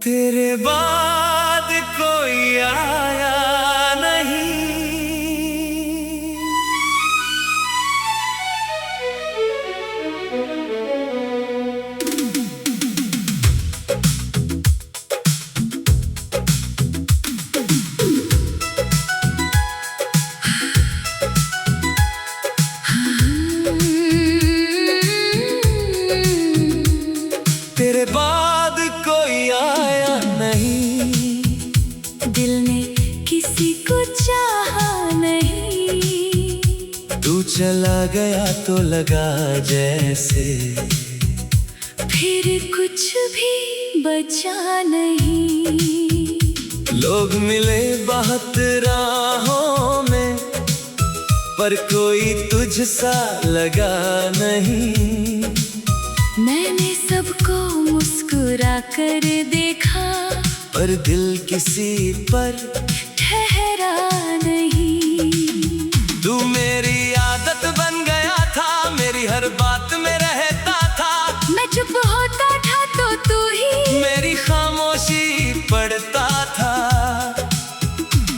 तेरे बाद कोई आया नहीं। तेरे बाद कोई आया नहीं, दिल ने किसी को चाहा नहीं। तू चला गया तो लगा जैसे फिर कुछ भी बचा नहीं। लोग मिले बहुत राहों में, पर कोई तुझसा लगा नहीं। मैंने सबको मुस्कुरा कर देखा, पर दिल किसी पर ठहरा नहीं। तू मेरी आदत बन गया था, मेरी हर बात में रहता था। मैं चुप होता था तो तू ही मेरी खामोशी पढ़ता था।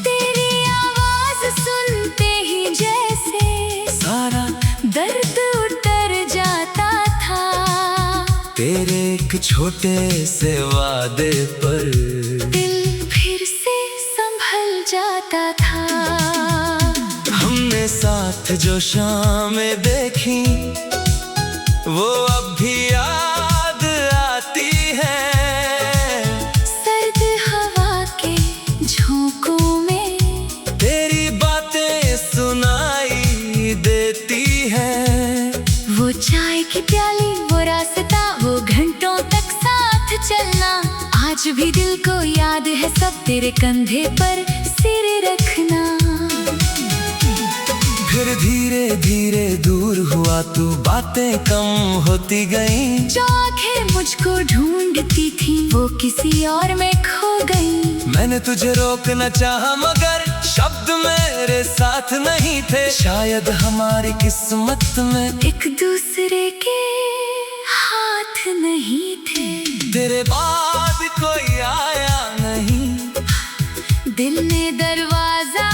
तेरी आवाज सुनते ही जैसे सारा दर्द उतर जाता था। तेरे एक छोटे से वादे पर दिल फिर से संभल जाता था। हमने साथ जो शामें देखी, वो अब भी याद आती है। सर्द हवा के झोंकों में तेरी बातें सुनाई देती है। वो चाय की प्याली, वो रास्ता, वो घंटों तक साथ चलना, आज भी दिल को याद है सब। तेरे कंधे पर सिर रखना। फिर धीरे धीरे दूर हुआ तू, बातें कम होती गईं। जो आंखें मुझको ढूंढती थी, वो किसी और में खो गई। मैंने तुझे रोकना चाहा, मगर शब्द मेरे साथ नहीं थे। शायद हमारी किस्मत में एक दूसरे के हाथ नहीं थे। तेरे बाद कोई आया नहीं, दिल ने दरवाजा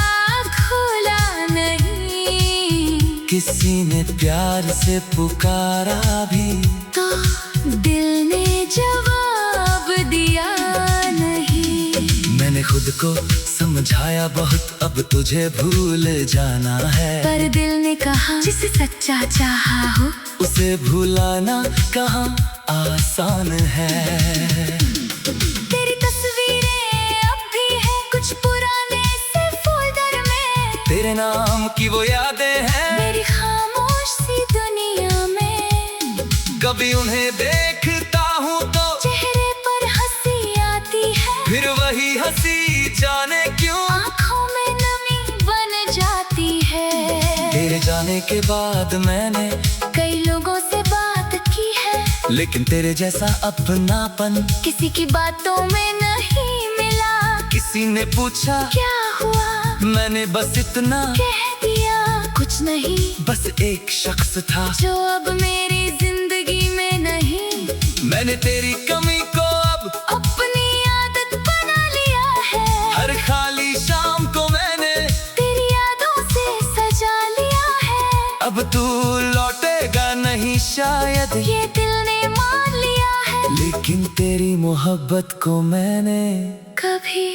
खोला नहीं। किसी ने प्यार से पुकारा भी, तो दिल ने जवाब दिया नहीं। मैंने खुद को समझाया बहुत, अब तुझे भूल जाना है। पर दिल ने कहा, जिसे सच्चा चाहा हो उसे भुलाना कहाँ आसान है। तेरी तस्वीरें अब भी है कुछ पुराने से फोल्डर में। तेरे नाम की वो यादें हैं मेरी खामोश सी दुनिया में। कभी उन्हें देखता हूँ तो चेहरे पर हंसी आती है, फिर वही हंसी जाने क्यों आँखों में नमी बन जाती है। तेरे जाने के बाद मैंने कई लोगों से बात की है, लेकिन तेरे जैसा अपनापन किसी की बातों में नहीं मिला। किसी ने पूछा क्या हुआ, मैंने बस इतना कह दिया कुछ नहीं। बस एक शख्स था जो अब मेरी जिंदगी में नहीं। मैंने तेरी कमी को अब अपनी आदत बना लिया है। हर खाली शाम को मैंने तेरी यादों से सजा लिया है। अब तू लौटेगा नहीं शायद, ये दिल ने मान लिया है। लेकिन तेरी मोहब्बत को मैंने कभी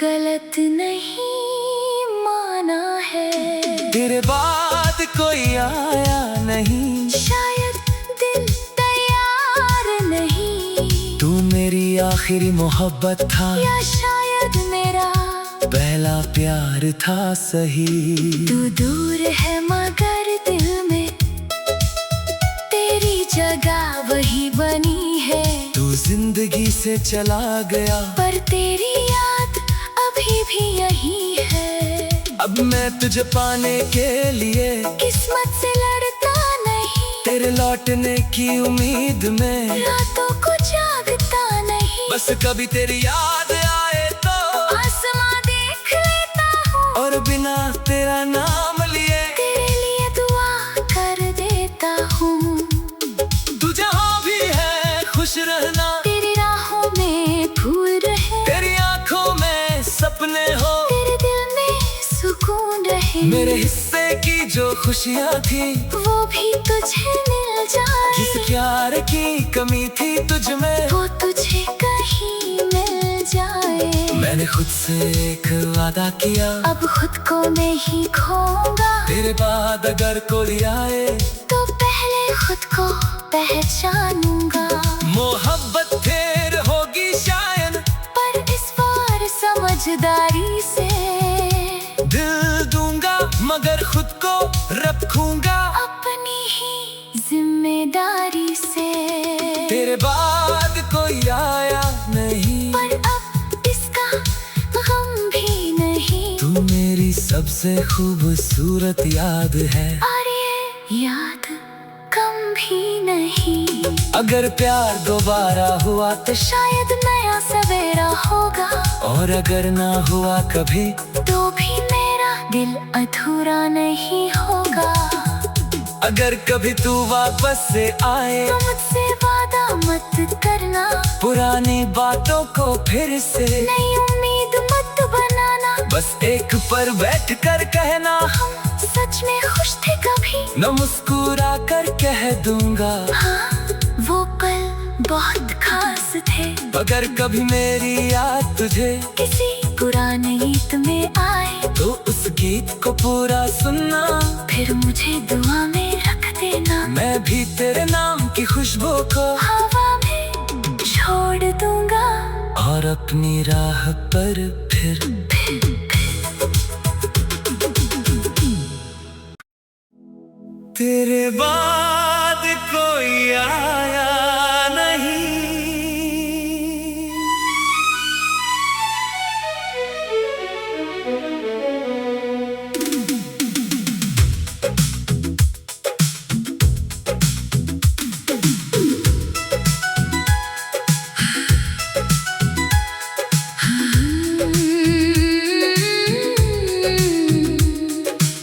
गलत नहीं माना है। तेरे बाद कोई आया नहीं, शायद दिल तैयार नहीं। तू मेरी आखिरी मोहब्बत था, या शायद मेरा पहला प्यार था सही। तू दूर है मगर दिल में तेरी जगह वही बनी है। तू जिंदगी से चला गया, पर तेरी याद अभी भी यही है। अब मैं तुझे पाने के लिए किस्मत से लड़ता नहीं, तेरे लौटने की उम्मीद में रातों को जागता नहीं। बस कभी तेरी याद आए तो आसमां देख लेता हूँ, और बिना तेरा नाम लिए तेरे लिए दुआ कर देता हूँ। तू जहाँ भी है खुश रहना, तेरी राहों में जाए। मेरे हिस्से की जो खुशियाँ थी वो भी तुझे मिल जाए। जिस प्यार की कमी थी तुझ में वो तुझे कहीं मिल जाए। मैंने खुद से एक वादा किया, अब खुद को नहीं खोऊंगा। तेरे बाद अगर कोई आए तो पहले खुद को पहचानूंगा। मोहब्बत फिर होगी शायद, पर इस बार समझदारी से दिल दूंगा मगर खुद को रखूंगा अपनी ही जिम्मेदारी से। तेरे बाद कोई आया नहीं, पर अब इसका गम भी नहीं। तू मेरी सबसे खूबसूरत याद है, और ये याद कम भी नहीं। अगर प्यार दोबारा हुआ तो शायद नया सवेरा होगा। और अगर ना हुआ कभी तो भी मेरा दिल अधूरा नहीं होगा। अगर कभी तू वापस से आए तो मुझसे वादा मत करना। पुरानी बातों को फिर से नई उम्मीद मत बनाना। बस एक पर बैठ कर कहना, हम सच में खुश थे कभी। न मुस्कुरा कर कह दूंगा, हाँ, वो पल बहुत खास थे। अगर कभी मेरी याद तुझे किसी पुराने गीत में आए तो उस गीत को पूरा सुनना। फिर मुझे दुआ में रख देना। मैं भी तेरे नाम की खुशबू को हवा में छोड़ दूंगा। और अपनी राह पर फिर तेरे बाद कोई आया नहीं।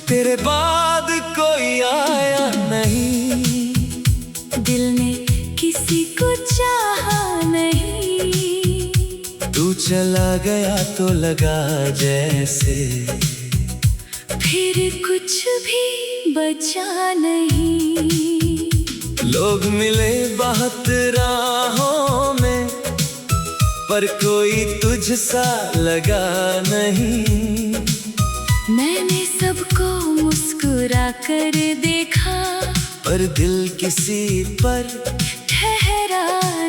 तेरे बाद कोई आया नहीं, दिल ने किसी को चाहा नहीं। तू चला गया तो लगा जैसे फिर कुछ भी बचा नहीं। लोग मिले बहुत राहों में, पर कोई तुझसा लगा नहीं। मैंने सबको मुस्कुरा कर देखा, पर दिल किसी पर ठहरा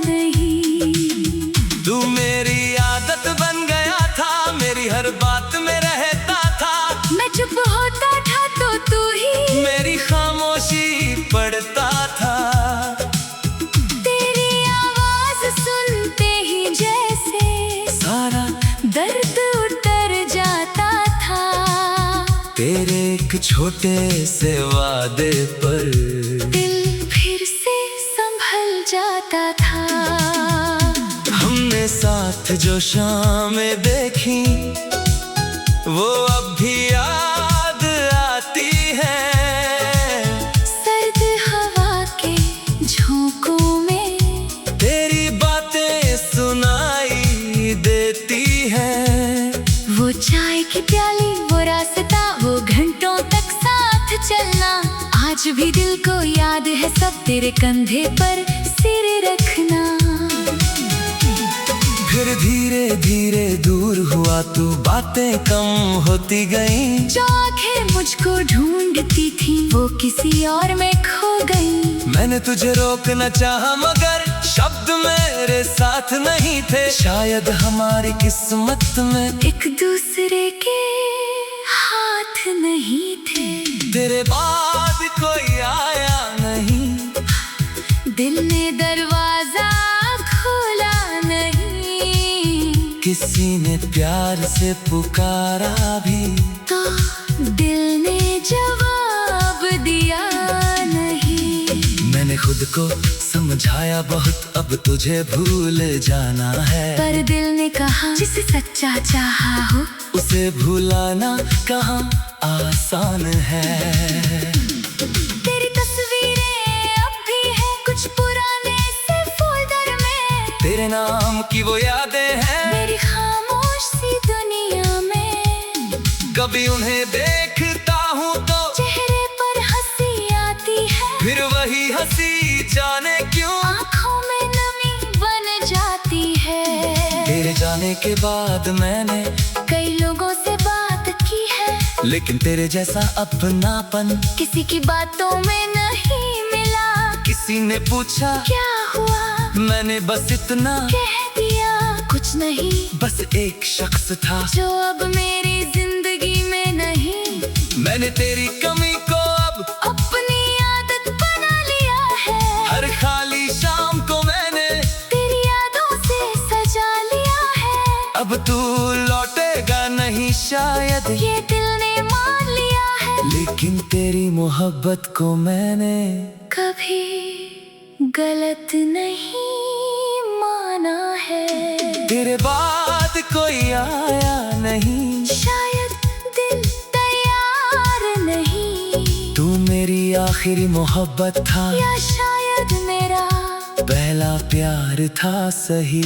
नहीं। तू मेरी आदत बन गया था, मेरी हर बात में रहता था। मैं चुप होता था तो तू ही मेरी खामोशी पढ़ता था। तेरी आवाज सुनते ही जैसे सारा दर्द उतर जाता था। तेरे एक छोटे से वादे पर दिल फिर से संभल जाता था। हमने साथ जो शामें देखी वो अब भी याद आती है। सर्द हवा के झोंकों में तेरी बातें सुनाई देती है। वो चाय की प्याली, वो रास्ता, वो घंटों तक साथ चलना। आज भी दिल को याद है सब, तेरे कंधे पर सिर रखना। फिर धीरे धीरे दूर हुआ तू, बातें कम होती गईं। जो आंखें मुझको ढूंढती थी वो किसी और में खो गई। मैंने तुझे रोकना चाहा मगर शब्द मेरे साथ नहीं थे। शायद हमारी किस्मत में एक दूसरे के हाथ नहीं थे। तेरे बाद कोई आया नहीं, दिल ने दरवाजा खोला नहीं। किसी ने प्यार से पुकारा भी तो दिल ने जवाब दिया नहीं। मैंने खुद को समझाया बहुत, अब तुझे भूल जाना है। पर दिल ने कहा जिसे सच्चा चाहा हो उसे भुलाना कहाँ आसान है। तेरी तस्वीरें अब भी है कुछ पुराने से फोल्डर में। तेरे नाम की वो यादें हैं मेरी खामोश सी दुनिया में। कभी उन्हें देखता हंसी जाने क्यों आँखों में नमी बन जाती है। तेरे जाने के बाद मैंने कई लोगों से बात की है, लेकिन तेरे जैसा अपनापन किसी की बातों में नहीं मिला। किसी ने पूछा क्या हुआ, मैंने बस इतना कह दिया कुछ नहीं। बस एक शख्स था जो अब मेरी जिंदगी में नहीं। मैंने तेरी कमी को अब अपनी आदत बना लिया है। हर खाली शाम को मैंने तेरी यादों से सजा लिया है। अब तू लौटेगा नहीं शायद, ये दिल ने मान लिया है। लेकिन तेरी मोहब्बत को मैंने कभी गलत नहीं माना है। तेरे बाद कोई आया नहीं, शायद दिल तैयार नहीं। तू मेरी आखिरी मोहब्बत था, या शायद मेरा पहला प्यार था सही।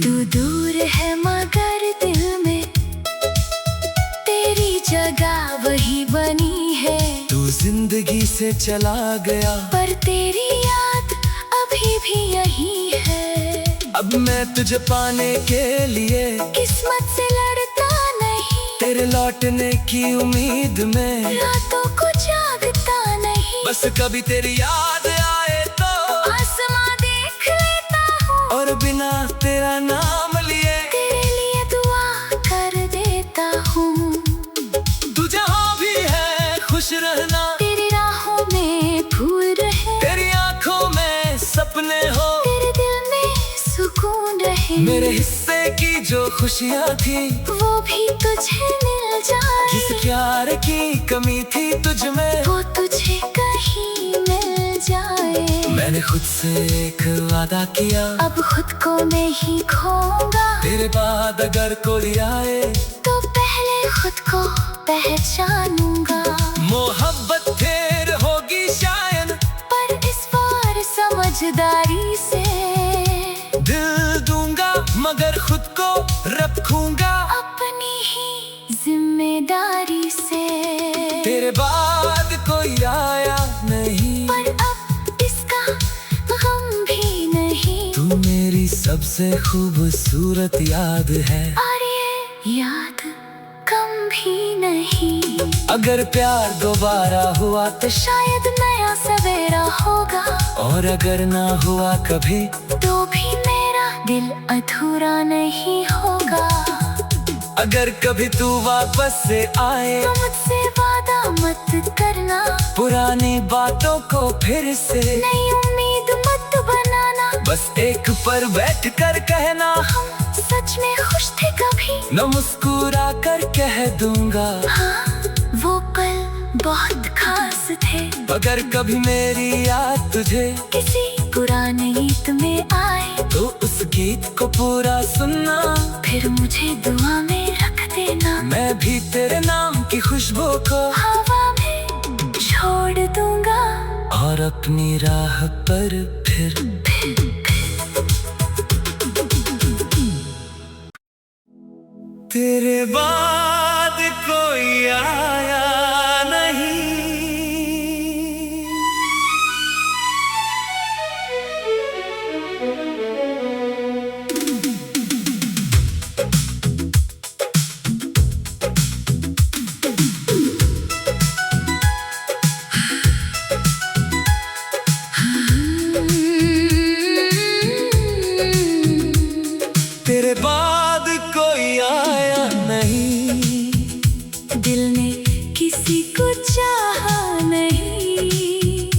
तू दूर है मगर दिल में तेरी जगह वही बनी है। तू जिंदगी से चला गया पर तेरी याद अभी भी यही है। अब मैं तुझे पाने के लिए किस्मत से लड़ता नहीं, तेरे लौटने की उम्मीद में रातों को जागता नहीं। बस कभी तेरी याद आए तो आसमां देख लेता हूँ, और बिना तेरा नाम लिए तेरे लिए दुआ कर देता हूँ। तू जहाँ भी है खुश रहना, तेरी राहों में फूल रहे, तेरी आंखों में सपने हो, तेरे दिल में सुकून रहे। मेरे हिस्से की जो खुशियाँ थी वो भी तुझे मिल जाए। जिस प्यार की कमी थी तुझ में वो तुझे कहीं मिल जाए। मैंने खुद से एक वादा किया, अब खुद को मैं ही खोऊंगा। तेरे बाद अगर कोई आए तो पहले खुद को पहचानूंगा। मोहब्बत फिर होगी शायद, पर इस बार समझदारी से दिल दूंगा मगर खुद को रखूंगा अपनी ही जिम्मेदारी से। तेरे बाद कोई आया नहीं, पर अब इसका गम भी नहीं। तू मेरी सबसे खूबसूरत याद है, और ये याद कम भी नहीं। अगर प्यार दोबारा हुआ तो शायद नया सवेरा होगा, और अगर ना हुआ कभी तो भी मेरा दिल अधूरा नहीं होगा। अगर कभी तू वापस से आए तो मुझसे वादा मत करना, पुरानी बातों को फिर से नई उम्मीद मत बनाना। बस एक पर बैठ कर कहना, हम सच में खुश थे कभी, न मुस्कुरा कर कह दूंगा हाँ वो पल बहुत खास थे। अगर कभी मेरी याद तुझे किसी पुराने गीत में आए तो उस गीत को पूरा सुनना, फिर मुझे दुआ में रख देना। मैं भी तेरे नाम की खुशबू को हवा में छोड़ दूंगा, और अपनी राह पर फिर तेरे बाद कोई आया नहीं। तेरे बाद कोई आया नहीं, दिल ने किसी को चाहा नहीं।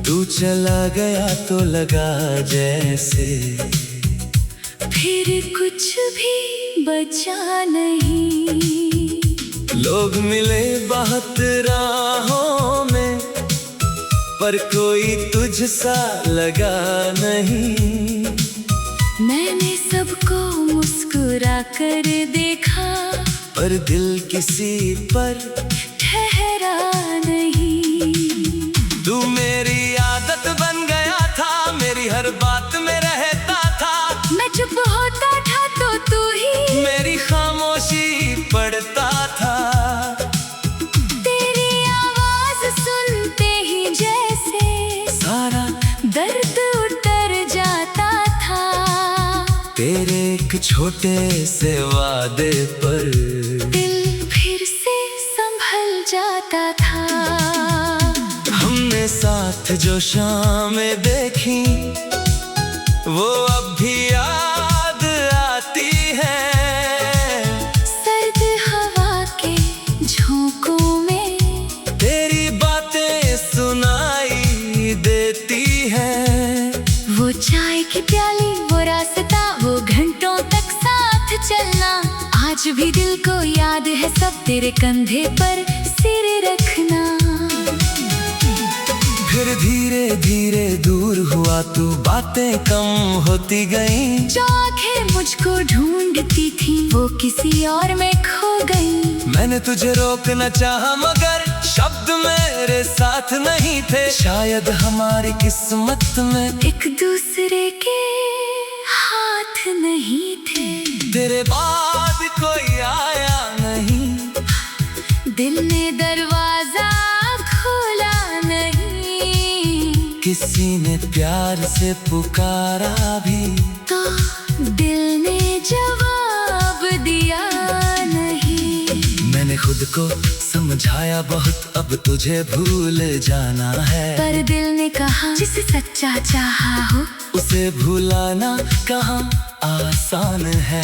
तू चला गया तो लगा जैसे फिर कुछ भी बचा नहीं। लोग मिले बहुत राहों में, पर कोई तुझसा लगा नहीं। मैंने सबको मुस्कुरा कर देखा, पर दिल किसी पर ठहरा नहीं। तू मेरी आदत बन गया था, मेरी हर बात में रहता था। मैं चुप होता था तो तू ही मेरी खामोशी पढ़ता था। तेरी आवाज सुनते ही जैसे सारा तेरे एक छोटे से वादे पर दिल फिर से संभल जाता था। हमने साथ जो शामें देखी वो अब भी याद आती है। सर्द हवा के झोंकों में तेरी बातें सुनाई देती है। वो चाय की प्याली, वो रास्ता, वो घंटों तक साथ चलना, आज भी दिल को याद है सब। तेरे कंधे पर सिर रखना। फिर धीरे धीरे दूर हुआ तू, बातें कम होती गई। जो आंखें मुझको ढूंढती थी वो किसी और में खो गई। मैंने तुझे रोकना चाहा मगर शब्द मेरे साथ नहीं थे। शायद हमारी किस्मत में एक दूसरे के हाथ नहीं थे। तेरे बाद कोई आया नहीं, दिल ने दरवाजा खोला नहीं। किसी ने प्यार से पुकारा भी तो दिल ने जवाब दिया नहीं। मैंने खुद को समझाया बहुत, अब तुझे भूल जाना है। पर दिल ने कहा जिसे सच्चा चाहा हो उसे भुलाना कहाँ आसान है।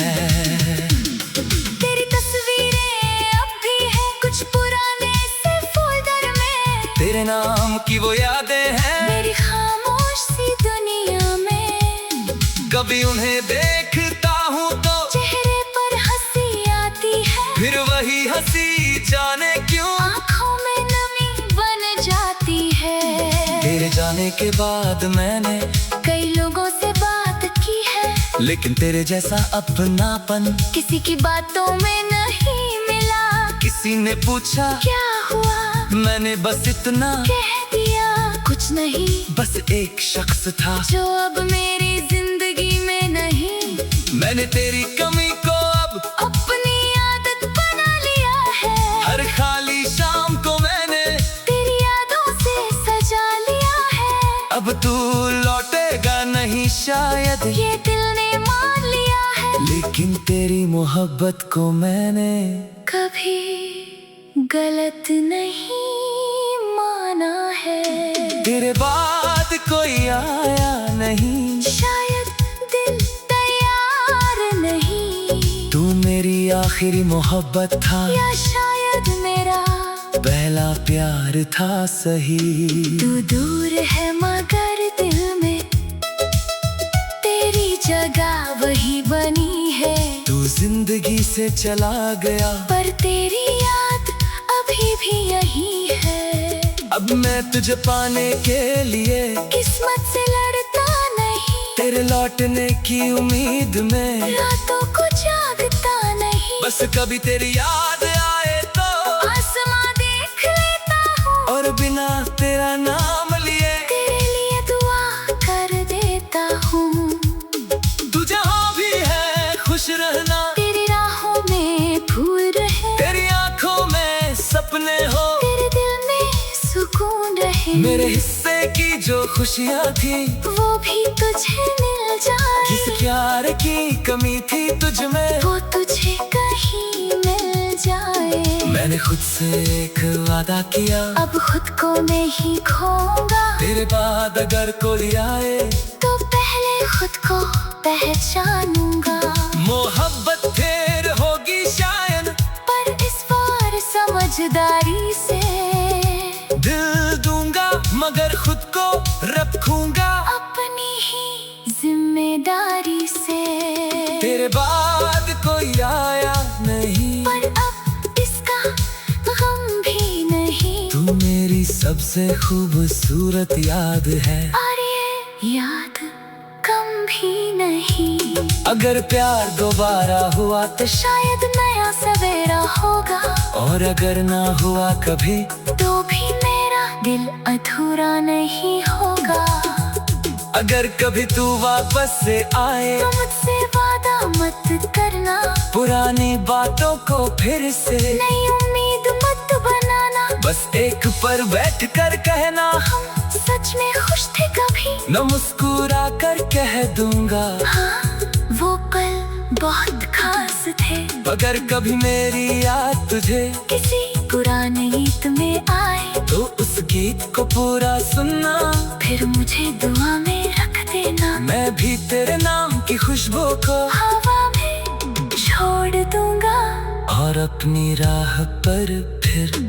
तेरी तस्वीरें अब भी है कुछ पुराने से फोल्डर में। तेरे नाम की वो यादें हैं मेरी खामोश सी दुनिया में। कभी उन्हें देखता हूँ तो चेहरे पर हंसी आती है। फिर वही हंसी जाने क्यों आँखों में नमी बन जाती है। तेरे जाने के बाद मैंने कई लोगों से बात की है, लेकिन तेरे जैसा अपनापन किसी की बातों में नहीं मिला। किसी ने पूछा क्या हुआ, मैंने बस इतना कह दिया कुछ नहीं। बस एक शख्स था जो अब मेरी जिंदगी में नहीं। मैंने तेरी कमी को अब अपनी आदत बना लिया है। हर खाली शाम को मैंने तेरी यादों से सजा लिया है। अब तू लौटेगा नहीं शायद, ये दिल ने मान लिया है। लेकिन तेरी मोहब्बत को मैंने कभी गलत नहीं माना है। तेरे बाद कोई आया नहीं, शायद दिल तैयार नहीं। तू मेरी आखिरी मोहब्बत था या शायद मेरा पहला प्यार था सही। तू दूर है मगर दिल में तेरी जगह वही बनी है। तू जिंदगी से चला गया पर तेरी याद अभी भी यही है। अब मैं तुझे पाने के लिए किस्मत से लड़ता नहीं, तेरे लौटने की उम्मीद में रातों को जागता नहीं। बस कभी तेरी याद आए तो आसमां देख लेता हूँ और बिना तेरा नाम लिए तेरे लिए दुआ कर देता हूँ। तू जहाँ भी है खुश रहना, तेरी राहों में फूल रहे, तेरी आंखों में सपने हो, तेरे दिल में सुकून रहे। मेरे हिस्से की जो खुशियाँ थी वो भी तुझे मिल जाए। जिस प्यार की कमी थी तुझ में वो तुझे कहीं मिल जाए। मैंने खुद से एक वादा किया, अब खुद को मैं ही खोऊंगा। तेरे बाद अगर कोई आए तो पहले खुद को पहचानूंगा। मोहब्बत फिर होगी शायद, पर इस बार समझदारी से दिल दूंगा मगर खुद को रखूंगा अपनी ही जिम्मेदारी से। तेरे बाद कोई आया नहीं, पर अब इसका गम भी नहीं। तू मेरी सबसे खूबसूरत याद है और ये याद कम भी नहीं। अगर प्यार दोबारा हुआ तो शायद नया सवेरा होगा, और अगर ना हुआ कभी तो भी मेरा दिल अधूरा नहीं होगा। अगर कभी तू वापस से आए तो मुझसे वादा मत करना, पुरानी बातों को फिर से नई उम्मीद मत बनाना। बस एक पर बैठ कर कहना हम सच में खुश थे कभी, न मुस्कुरा कर कह दूंगा हाँ वो बहुत खास थे। अगर कभी मेरी याद तुझे किसी पुराने गीत में आए तो उस गीत को पूरा सुनना, फिर मुझे दुआ में रख देना। मैं भी तेरे नाम की खुशबू को हवा में छोड़ दूंगा और अपनी राह पर फिर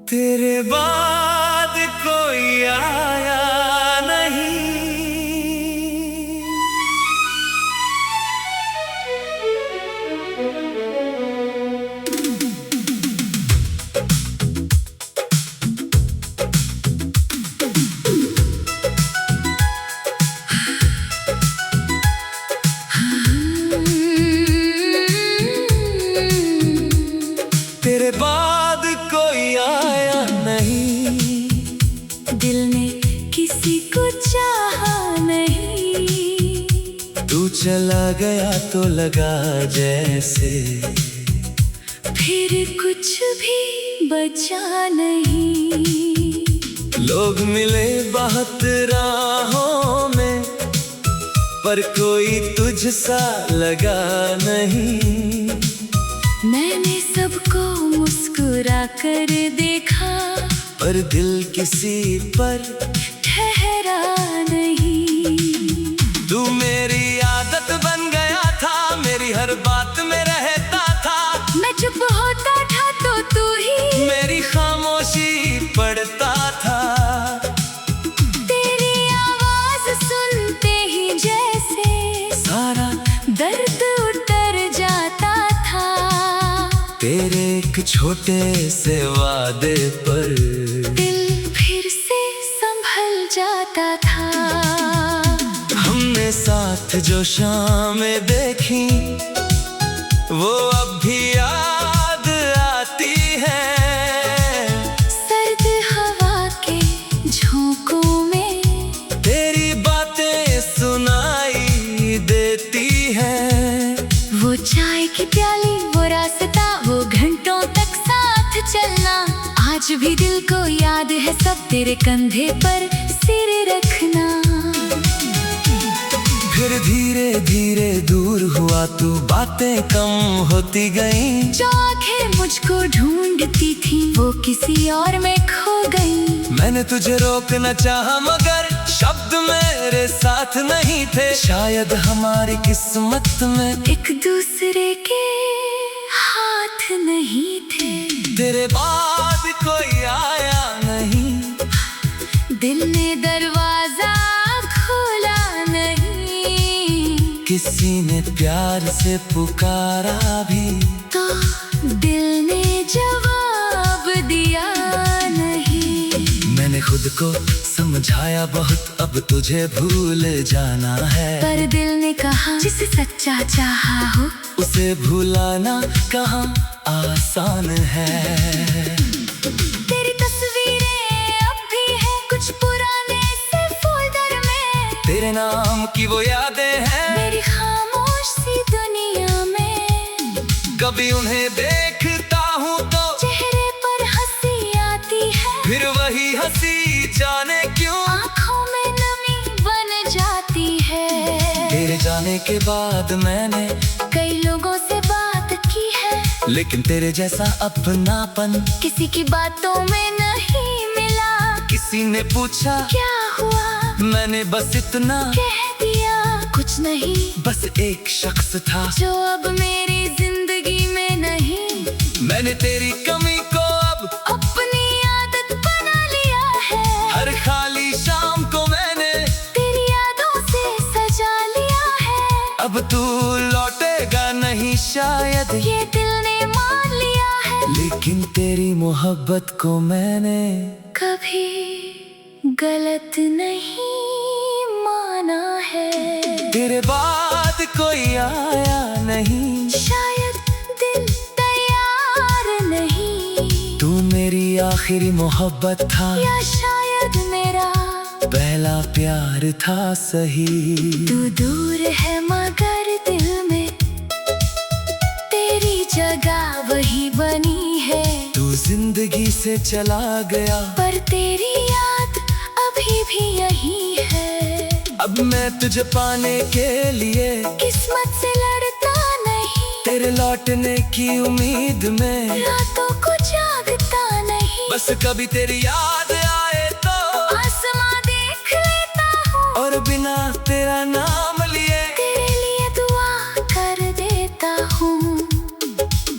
तेरे बाद कोई आया नहीं। तेरे बाद कोई आया नहीं, दिल ने किसी को चाहा नहीं। तू चला गया तो लगा जैसे फिर कुछ भी बचा नहीं। लोग मिले बहुत राहों में, पर कोई तुझसा लगा नहीं। मैंने सबको मुस्कुरा कर देखा, पर दिल किसी पर ठहरा नहीं। तू मेरी आदत बन गया था, मेरी हर बात में रहता था। मैं चुप होता था तो तू ही मेरी खामोशी पढ़ता था। तेरी आवाज सुनते ही जैसे सारा दर्द उतर जाता था। तेरे एक छोटे से वादे पर दिल फिर से संभल जाता था। हमने साथ जो शामें देखी वो अब भी याद आती है। सर्द हवा के झोंकों में तेरी बातें सुनाई देती है। वो चाय की प्याली, वो रास्ता, वो घंटों तक साथ चलना, आज भी दिल को याद है सब। तेरे कंधे पर सिर रखना। फिर धीरे धीरे दूर हुआ तू, बातें कम होती गई। जो आंखें मुझको ढूंढती थी वो किसी और में खो गई। मैंने तुझे रोकना चाहा मगर शब्द मेरे साथ नहीं थे। शायद हमारी किस्मत में एक दूसरे के हाथ नहीं थे। तेरे बाद कोई आया नहीं, दिल ने दरवाजा खोला नहीं। किसी ने प्यार से पुकारा भी तो दिल ने जवाब दिया नहीं। मैंने खुद को समझाया बहुत, अब तुझे भूल जाना है। पर दिल ने कहा जिसे सच्चा चाहा हो उसे भुलाना कहाँ आसान है। तेरी तस्वीरें अब भी है कुछ पुराने से फोल्डर में। तेरे नाम की वो यादें हैं मेरी खामोश सी दुनिया में। कभी उन्हें देखता हूँ तो चेहरे पर हंसी आती है, फिर वही हंसी जाने क्यों आँखों में नमी बन जाती है। तेरे जाने के बाद मैंने कई लोगों से बात की है, लेकिन तेरे जैसा अपनापन किसी की बातों में नहीं मिला। किसी ने पूछा क्या हुआ, मैंने बस इतना कह दिया कुछ नहीं। बस एक शख्स था जो अब मेरी जिंदगी में नहीं। मैंने तेरी कमी को अब अपनी आदत बना लिया है। हर खाली शाम को मैंने तेरी यादों से सजा लिया है। अब तू लौटेगा नहीं शायद, ये दिल ने मान लिया है। लेकिन तेरी मोहब्बत को मैंने कभी गलत नहीं माना है। तेरे बाद कोई आया नहीं, शायद दिल तैयार नहीं। तू मेरी आखिरी मोहब्बत था या शायद मेरा पहला प्यार था सही। तू दूर है मगर दिल में तेरी जगह वही बनी है। तू जिंदगी से चला गया पर तेरी याद अभी भी यही है। अब मैं तुझे पाने के लिए किस्मत से लड़ता नहीं, तेरे लौटने की उम्मीद में रातों को जागता नहीं। बस कभी तेरी याद आए तो आसमां देख लेता हूँ, और बिना तेरा नाम लिए तेरे लिए दुआ कर देता हूँ।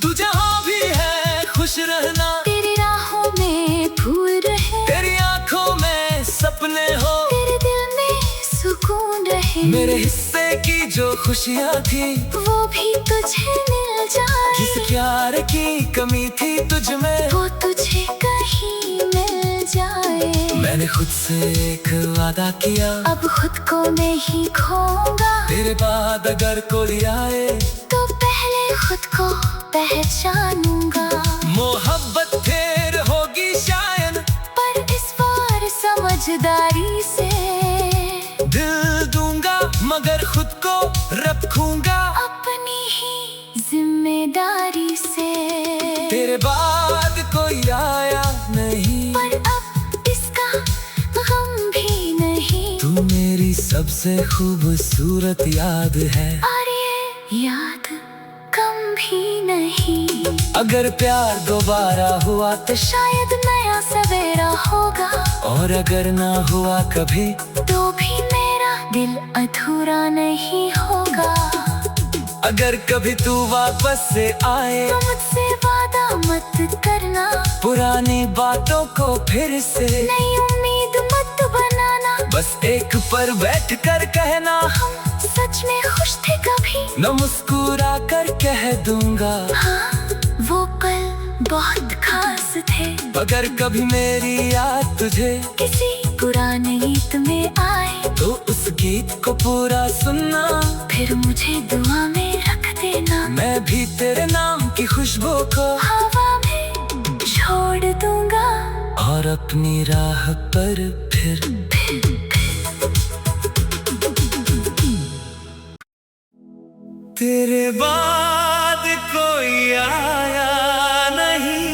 तू जहाँ भी है खुश रहना, तेरी राहों में फूल रहे, तेरी आंखों में सपने हो, तेरे दिल में सुकून रहे। मेरे हिस्से की जो खुशियाँ थी वो भी तुझे मिल जाए, जिस प्यार की कमी थी तुझ में वो तुझे कहीं मिल जाए। मैंने खुद से एक वादा किया, अब खुद को मैं ही खोऊंगा, तेरे बाद अगर कोई आए तो पहले खुद को पहचानूंगा। मोहब्बत फिर होगी शायद, पर इस बार समझदारी से दिल दूंगा मगर खुद को रखूंगा अपनी ही जिम्मेदारी से। तेरे बाद कोई आया नहीं, पर अब इसका गम भी नहीं, तू मेरी सबसे खूबसूरत याद है, और ये याद कम भी नहीं। अगर प्यार दोबारा हुआ तो शायद नया सवेरा होगा, और अगर ना हुआ कभी तो भी मेरा दिल अधूरा नहीं होगा। अगर कभी तू वापस से आए तो मुझसे वादा मत करना, पुरानी बातों को फिर से नई उम्मीद मत बनाना। बस एक पर बैठ कर कहना, हम सच में खुश थे कभी, न मुस्कुरा कर कह दूंगा हाँ वो पल बहुत खास थे। अगर कभी मेरी याद तुझे किसी पुराने गीत में आए तो उस गीत को पूरा सुनना, फिर मुझे दुआ में रख देना। मैं भी तेरे नाम की खुशबू को हवा में छोड़ दूंगा, और अपनी राह पर फिर तेरे बाद कोई आया नहीं।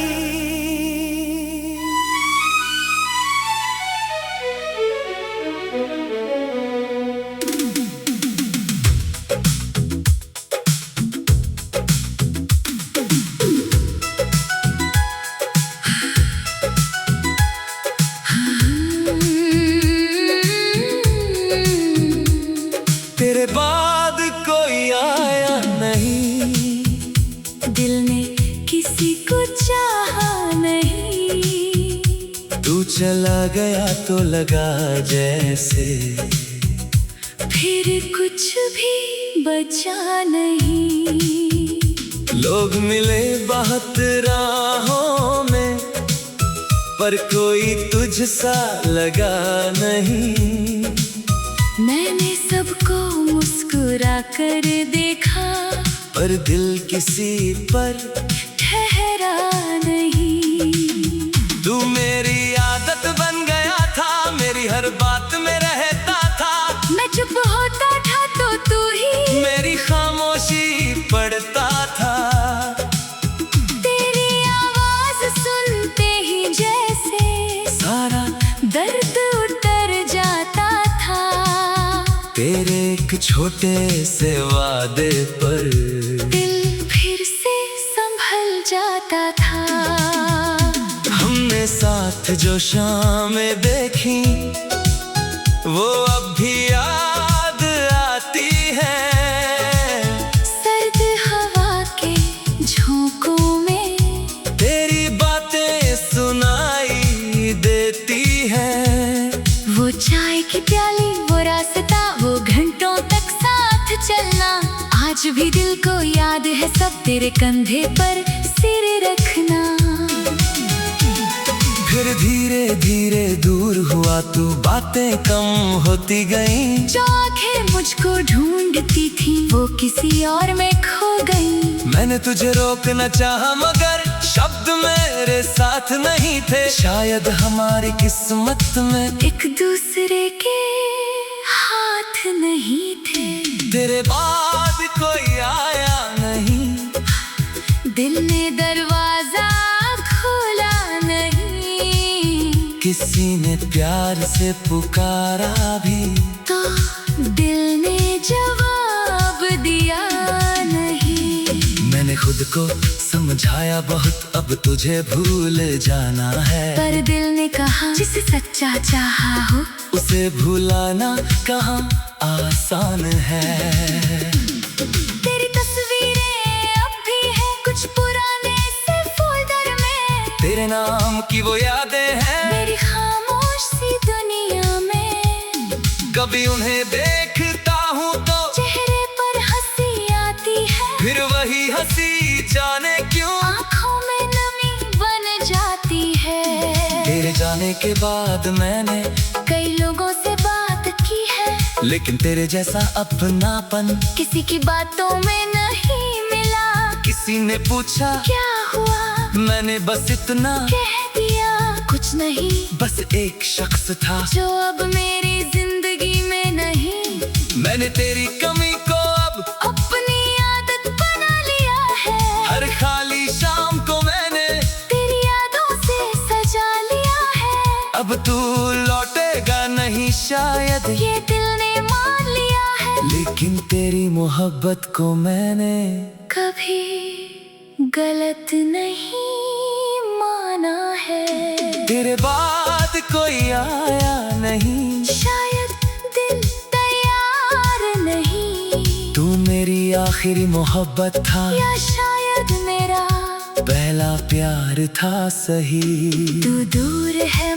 तेरे बाद कोई आया नहीं, दिल ने किसी को चाहा नहीं। तू चला गया तो लगा जैसे फिर कुछ भी बचा नहीं। लोग मिले बहुत राहों में, पर कोई तुझसा लगा नहीं। मैंने सबको मुस्कुरा कर देखा, पर दिल किसी पर ठहरा नहीं। तू मेरी आदत बन गया था, मेरी हर बात में रहता था। मैं चुप होता था तो तू ही मेरी खामोशी पढ़ता था। तेरी आवाज सुनते ही जैसे सारा दर्द उतर जाता था। तेरे एक छोटे से वादे पर दिल फिर से संभल जाता था। हमने साथ जो शामें देखी वो अब भी याद आती है। सर्द हवा के झोंकों में तेरी बातें सुनाई देती है। वो चाय की प्याली, वो रास्ता, वो घंटों तक साथ चलना, आज भी दिल को याद है सब। तेरे कंधे पर सिर रखना। फिर धीरे धीरे दूर हुआ तू, बातें कम होती गई। जो आंखें मुझको ढूंढती थी वो किसी और में खो गई। मैंने तुझे रोकना चाहा मगर शब्द मेरे साथ नहीं थे। शायद हमारी किस्मत में एक दूसरे के हाथ नहीं थे। तेरे बाद कोई आया नहीं, दिल ने दरवाजा खोला नहीं। किसी ने प्यार से पुकारा भी तो खुद को समझाया बहुत, अब तुझे भूल जाना है। पर दिल ने कहा जिसे सच्चा चाहा हो उसे भुलाना कहाँ आसान है। तेरी तस्वीरें अब भी है कुछ पुराने से फोल्डर में, तेरे नाम की वो यादें हैं मेरी खामोश सी दुनिया में। कभी उन्हें देखता हूँ तो चेहरे पर हंसी आती है, फिर वही हंसी जाने क्यों आँखों में नमी बन जाती है। तेरे जाने के बाद मैंने कई लोगों से बात की है, लेकिन तेरे जैसा अपनापन किसी की बातों में नहीं मिला। किसी ने पूछा क्या हुआ, मैंने बस इतना कह दिया कुछ नहीं, बस एक शख्स था जो अब मेरी जिंदगी में नहीं। मैंने तेरी कमी को अब अपनी आदत बना लिया है, हर खाली शाम को मैंने तेरी यादों से सजा लिया है। अब तू लौटेगा नहीं शायद, ये दिल ने मान लिया है, लेकिन तेरी मोहब्बत को मैंने कभी गलत नहीं माना है। तेरे बाद कोई आया नहीं, शायद दिल तैयार नहीं, तू मेरी आखिरी मोहब्बत था या शायद मेरा पहला प्यार था सही। तू दूर है